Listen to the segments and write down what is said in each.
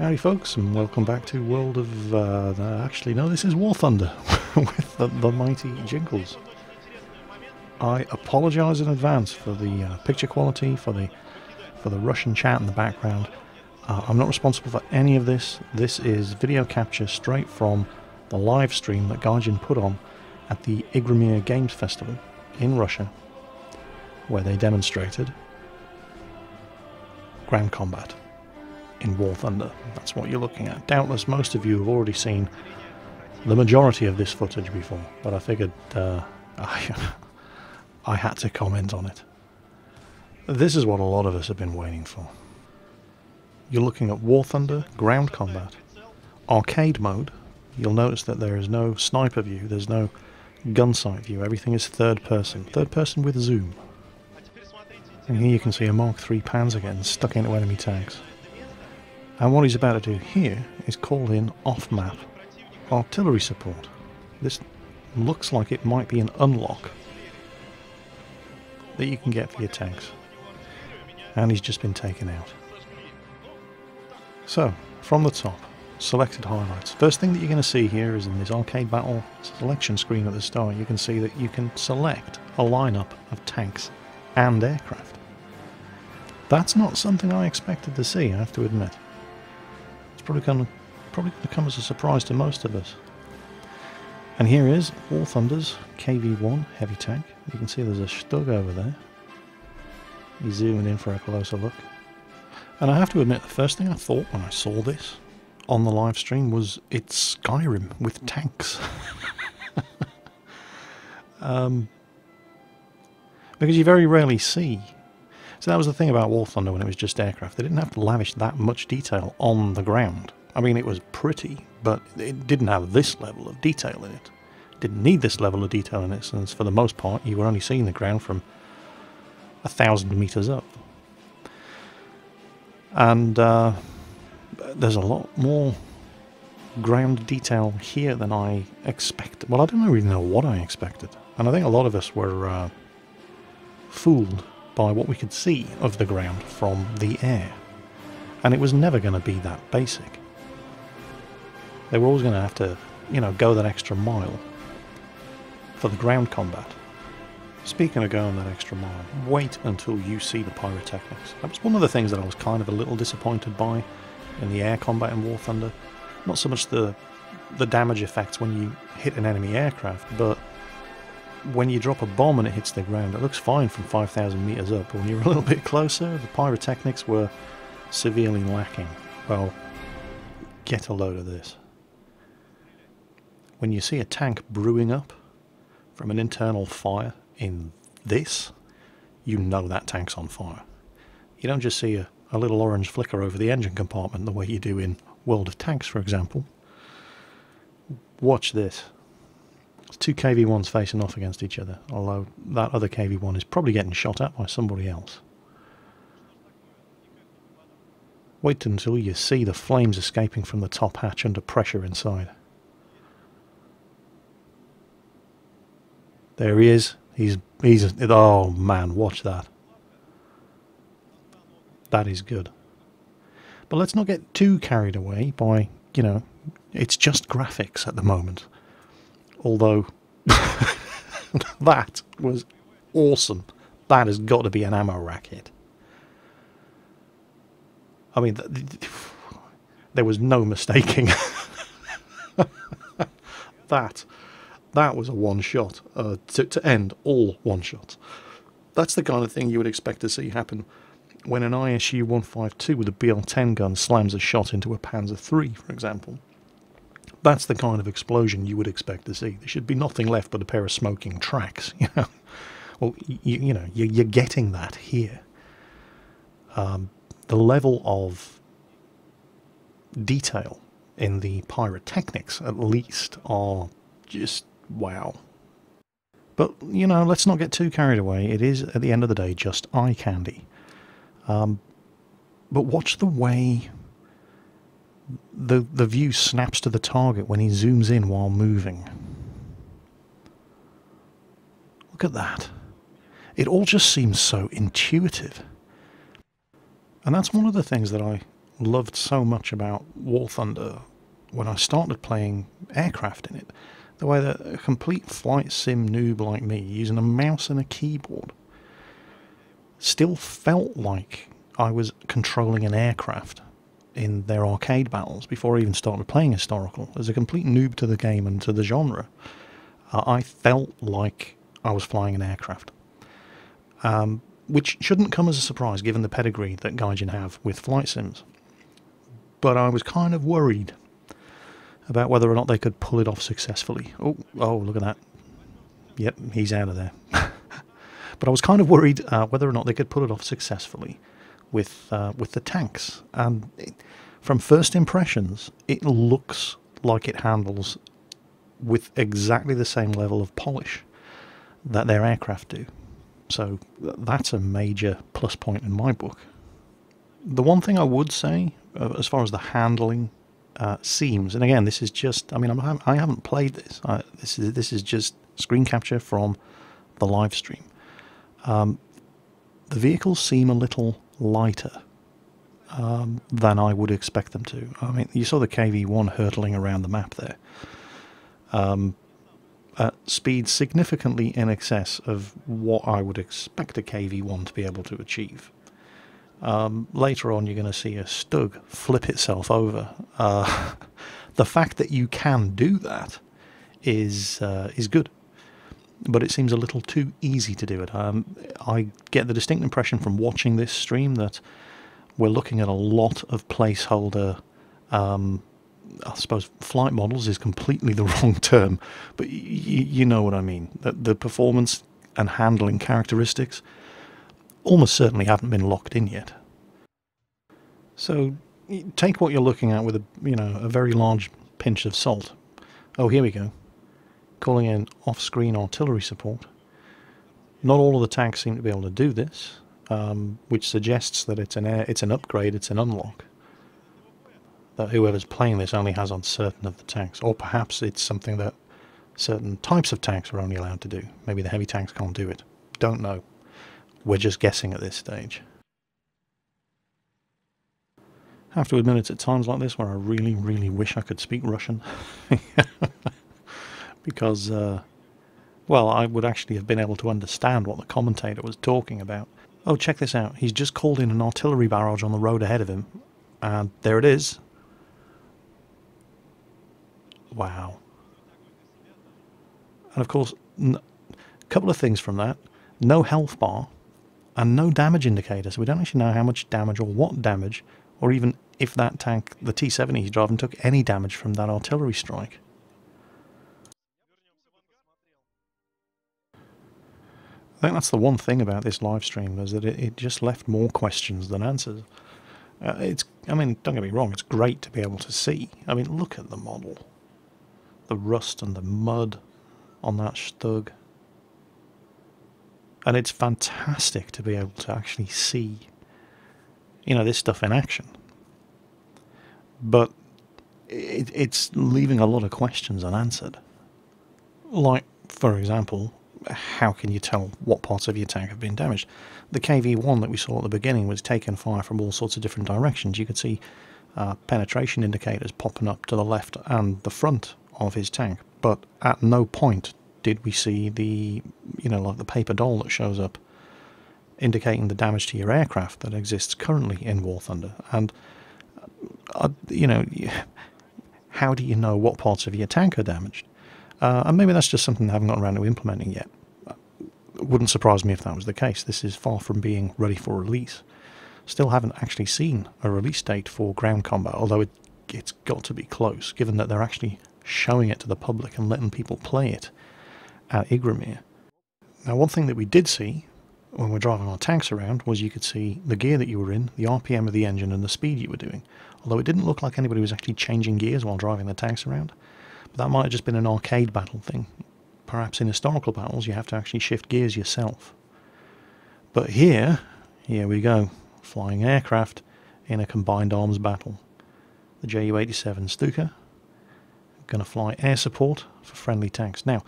Howdy folks, and welcome back to World of... actually no, this is War Thunder with the mighty Jingles. I apologise in advance for the picture quality, for the Russian chat in the background. I'm not responsible for any of this. This is video capture straight from the live stream that Gaijin put on at the Igromir Games Festival in Russia, where they demonstrated ground combat in War Thunder. That's what you're looking at. Doubtless most of you have already seen the majority of this footage before, but I figured I had to comment on it. This is what a lot of us have been waiting for. You're looking at War Thunder ground combat. Arcade mode, you'll notice that there is no sniper view, there's no gun sight view, everything is third person with zoom. And here you can see a Mark III Panzer getting stuck into enemy tanks. And what he's about to do here is call in off-map artillery support. This looks like it might be an unlock that you can get for your tanks. And he's just been taken out. So, from the top, selected highlights. First thing that you're going to see here is in this arcade battle selection screen at the start, you can see that you can select a lineup of tanks and aircraft. That's not something I expected to see, I have to admit. It's probably going to come as a surprise to most of us. And here is War Thunder's KV-1 heavy tank. You can see there's a Stuka over there. He's zooming in for a closer look. And I have to admit, the first thing I thought when I saw this on the live stream was it's Skyrim with tanks. Because you very rarely see. So that was the thing about War Thunder when it was just aircraft. They didn't have to lavish that much detail on the ground. I mean, it was pretty, but it didn't have this level of detail in it. It didn't need this level of detail in it, since for the most part you were only seeing the ground from 1,000 meters up. And there's a lot more ground detail here than I expected. Well, I don't really know what I expected. And I think a lot of us were fooled by what we could see of the ground from the air. And it was never going to be that basic. They were always going to have to, you know, go that extra mile for the ground combat. Speaking of going that extra mile, wait until you see the pyrotechnics. That was one of the things that I was kind of a little disappointed by in the air combat in War Thunder. Not so much the damage effects when you hit an enemy aircraft, but when you drop a bomb and it hits the ground, it looks fine from 5,000 meters up, but when you're a little bit closer, the pyrotechnics were severely lacking. Well, get a load of this. When you see a tank brewing up from an internal fire in this, you know that tank's on fire. You don't just see a little orange flicker over the engine compartment the way you do in World of Tanks, for example. Watch this. It's two KV-1s facing off against each other, although that other KV-1 is probably getting shot at by somebody else. Wait until you see the flames escaping from the top hatch under pressure inside. There he is. He's oh man, watch that. That is good. But let's not get too carried away by, you know, it's just graphics at the moment. Although, that was awesome. That has got to be an ammo racket. I mean, there was no mistaking. That was a one-shot, to end all one-shots. That's the kind of thing you would expect to see happen when an ISU-152 with a BL-10 gun slams a shot into a Panzer III, for example. That's the kind of explosion you would expect to see. There should be nothing left but a pair of smoking tracks, you know. Well, you know, you're getting that here. The level of detail in the pyrotechnics, at least, are just wow. But, you know, let's not get too carried away. It is, at the end of the day, just eye candy. But watch the way the view snaps to the target when he zooms in while moving. Look at that. It all just seems so intuitive. And that's one of the things that I loved so much about War Thunder when I started playing aircraft in it, the way that a complete flight sim noob like me, using a mouse and a keyboard, still felt like I was controlling an aircraft in their arcade battles before I even started playing historical. As a complete noob to the game and to the genre, I felt like I was flying an aircraft. Which shouldn't come as a surprise given the pedigree that Gaijin have with flight sims. But I was kind of worried about whether or not they could pull it off successfully. Oh, look at that. Yep, he's out of there. But I was kind of worried whether or not they could pull it off successfully with the tanks. And from first impressions, it looks like it handles with exactly the same level of polish that their aircraft do. So that's a major plus point in my book. The one thing I would say, as far as the handling seems, and again, this is just, I mean, I haven't played this. This is just screen capture from the live stream. The vehicles seem a little lighter than I would expect them to. I mean, you saw the KV-1 hurtling around the map there. At speed significantly in excess of what I would expect a KV-1 to be able to achieve. Later on, you're going to see a Stug flip itself over. The fact that you can do that is good, but it seems a little too easy to do it. I get the distinct impression from watching this stream that we're looking at a lot of placeholder. I suppose flight models is completely the wrong term, but you know what I mean. The performance and handling characteristics almost certainly haven't been locked in yet. So take what you're looking at with a very large pinch of salt. Oh, here we go. Calling in off-screen artillery support. Not all of the tanks seem to be able to do this, which suggests that it's an upgrade, it's an unlock. That whoever's playing this only has on certain of the tanks, or perhaps it's something that certain types of tanks are only allowed to do. Maybe the heavy tanks can't do it. Don't know. We're just guessing at this stage. I have to admit, it's at times like this where I really, really wish I could speak Russian. Because, well, I would actually have been able to understand what the commentator was talking about. Oh, check this out. He's just called in an artillery barrage on the road ahead of him. And there it is. Wow. And of course, a couple of things from that. No health bar and no damage indicator. So we don't actually know how much damage or what damage, or even if that tank, the T-70 he's driving, took any damage from that artillery strike. I think that's the one thing about this live stream, is that it just left more questions than answers. I mean, don't get me wrong, it's great to be able to see. I mean, look at the model. The rust and the mud on that Stug. And it's fantastic to be able to actually see, this stuff in action. But it's leaving a lot of questions unanswered. Like, for example, how can you tell what parts of your tank have been damaged? The KV-1 that we saw at the beginning was taking fire from all sorts of different directions. You could see penetration indicators popping up to the left and the front of his tank, but at no point did we see the, like the paper doll that shows up indicating the damage to your aircraft that exists currently in War Thunder. And, how do you know what parts of your tank are damaged? And maybe that's just something they haven't gotten around to implementing yet. It wouldn't surprise me if that was the case. This is far from being ready for release. Still haven't actually seen a release date for ground combat, although it's got to be close, given that they're actually showing it to the public and letting people play it at Igramir. Now, one thing that we did see when we're driving our tanks around was you could see the gear that you were in, the RPM of the engine, and the speed you were doing. Although it didn't look like anybody was actually changing gears while driving the tanks around. But that might have just been an arcade battle thing. Perhaps in historical battles you have to actually shift gears yourself. But here we go. Flying aircraft in a combined arms battle. The Ju-87 Stuka going to fly air support for friendly tanks. Now,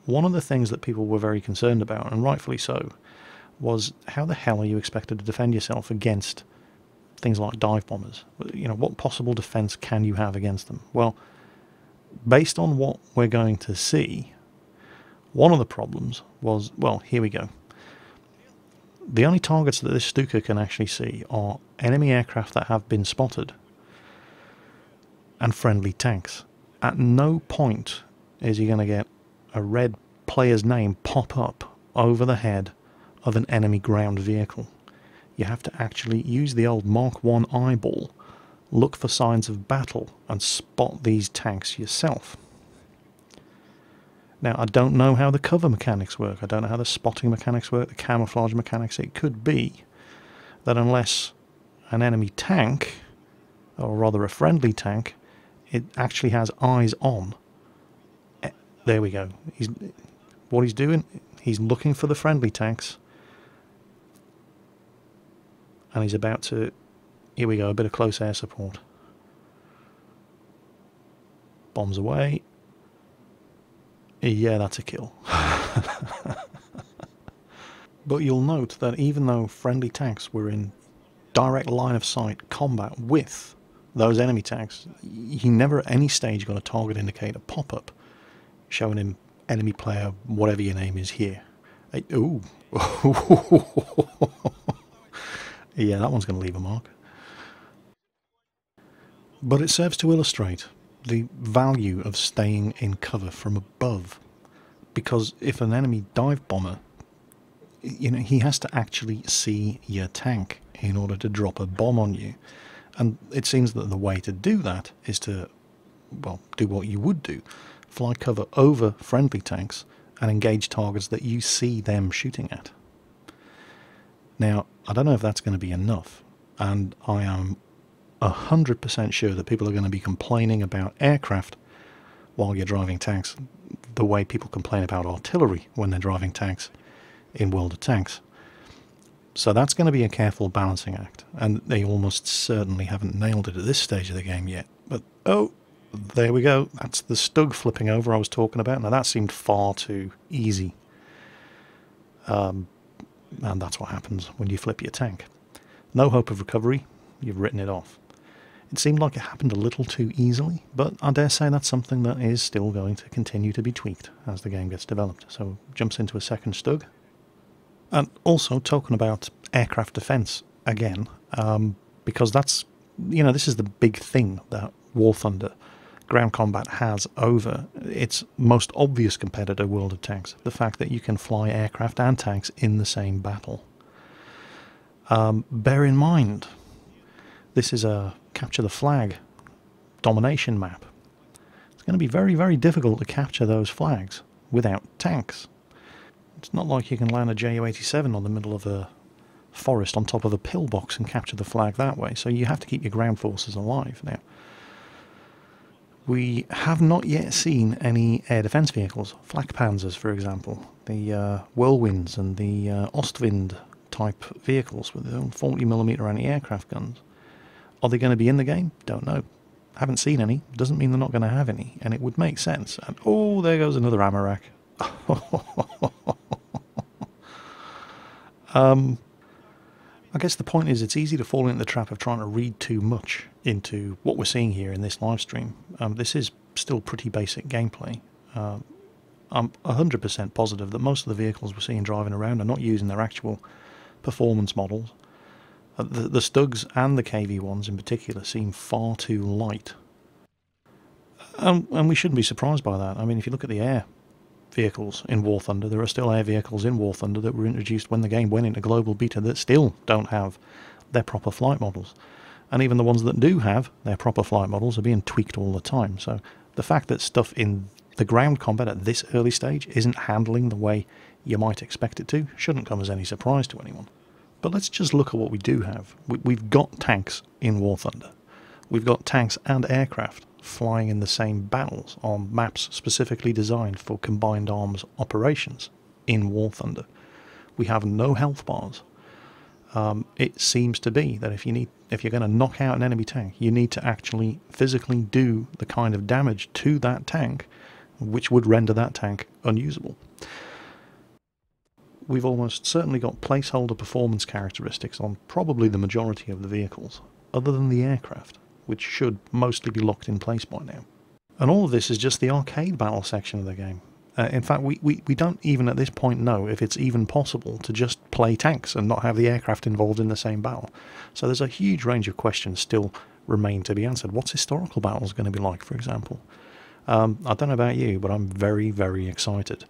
one of the things that people were very concerned about, and rightfully so, was how the hell are you expected to defend yourself against things like dive bombers. You know, what possible defense can you have against them? Well, based on what we're going to see, one of the problems was, well, here we go. The only targets that this Stuka can actually see are enemy aircraft that have been spotted and friendly tanks. At no point is he going to get a red player's name pop up over the head of an enemy ground vehicle. You have to actually use the old Mark 1 eyeball, look for signs of battle, and spot these tanks yourself. Now, I don't know how the cover mechanics work. I don't know how the spotting mechanics work, the camouflage mechanics. It could be that unless an enemy tank, or rather a friendly tank, it actually has eyes on. There we go. What he's doing, he's looking for the friendly tanks. And he's about to... Here we go, a bit of close air support. Bombs away. Yeah, that's a kill. But you'll note that even though friendly tanks were in direct line of sight combat with those enemy tanks, he never at any stage got a target indicator pop-up showing him enemy player, whatever your name is here. Ooh. Yeah, that one's going to leave a mark. But it serves to illustrate the value of staying in cover from above. Because if an enemy dive bomber, you know, he has to actually see your tank in order to drop a bomb on you. And it seems that the way to do that is to, well, do what you would do. Fly cover over friendly tanks and engage targets that you see them shooting at. Now, I don't know if that's going to be enough, and I am 100% sure that people are going to be complaining about aircraft while you're driving tanks the way people complain about artillery when they're driving tanks in World of Tanks. So that's going to be a careful balancing act, and they almost certainly haven't nailed it at this stage of the game yet. But, oh, there we go. That's the Stug flipping over I was talking about. Now, that seemed far too easy. And that's what happens when you flip your tank. No hope of recovery, you've written it off. It seemed like it happened a little too easily, but I dare say that's something that is still going to continue to be tweaked as the game gets developed. So jumps into a second Stug. And also talking about aircraft defense again, because that's, you know, this is the big thing that War Thunder ground combat has over its most obvious competitor, World of Tanks. The fact that you can fly aircraft and tanks in the same battle. Bear in mind, this is a capture the flag domination map. It's going to be very, very difficult to capture those flags without tanks. It's not like you can land a Ju-87 on the middle of a forest on top of a pillbox and capture the flag that way. So you have to keep your ground forces alive. Now, we have not yet seen any air defence vehicles, flak panzers for example, the Whirlwinds and the Ostwind type vehicles with their own 40mm anti-aircraft guns. Are they going to be in the game? Don't know. Haven't seen any. Doesn't mean they're not going to have any, and it would make sense. And oh, there goes another ammo rack. I guess the point is it's easy to fall into the trap of trying to read too much into what we're seeing here in this live stream. This is still pretty basic gameplay. I'm 100% positive that most of the vehicles we're seeing driving around are not using their actual performance models. The Stugs and the KV-1s in particular seem far too light. And we shouldn't be surprised by that. I mean, if you look at the air vehicles in War Thunder, there are still air vehicles in War Thunder that were introduced when the game went into global beta that still don't have their proper flight models. And even the ones that do have their proper flight models are being tweaked all the time. So the fact that stuff in the ground combat at this early stage isn't handling the way you might expect it to shouldn't come as any surprise to anyone. But let's just look at what we do have. We've got tanks in War Thunder. We've got tanks and aircraft flying in the same battles on maps specifically designed for combined arms operations in War Thunder. We have no health bars. It seems to be that if you're going to knock out an enemy tank, you need to actually physically do the kind of damage to that tank which would render that tank unusable. we've almost certainly got placeholder performance characteristics on probably the majority of the vehicles, other than the aircraft, which should mostly be locked in place by now. And all of this is just the arcade battle section of the game. In fact, we don't even at this point know if it's even possible to just play tanks and not have the aircraft involved in the same battle. So there's a huge range of questions still remain to be answered. What's historical battles going to be like, for example? I don't know about you, but I'm very, very excited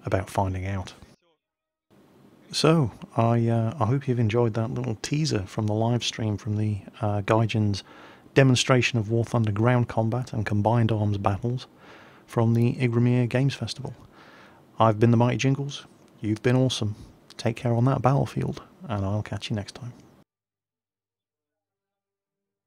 about finding out. So, I hope you've enjoyed that little teaser from the live stream from the Gaijin's demonstration of War Thunder ground combat and combined arms battles from the Igramir Games Festival. I've been the Mighty Jingles. You've been awesome. Take care on that battlefield, and I'll catch you next time.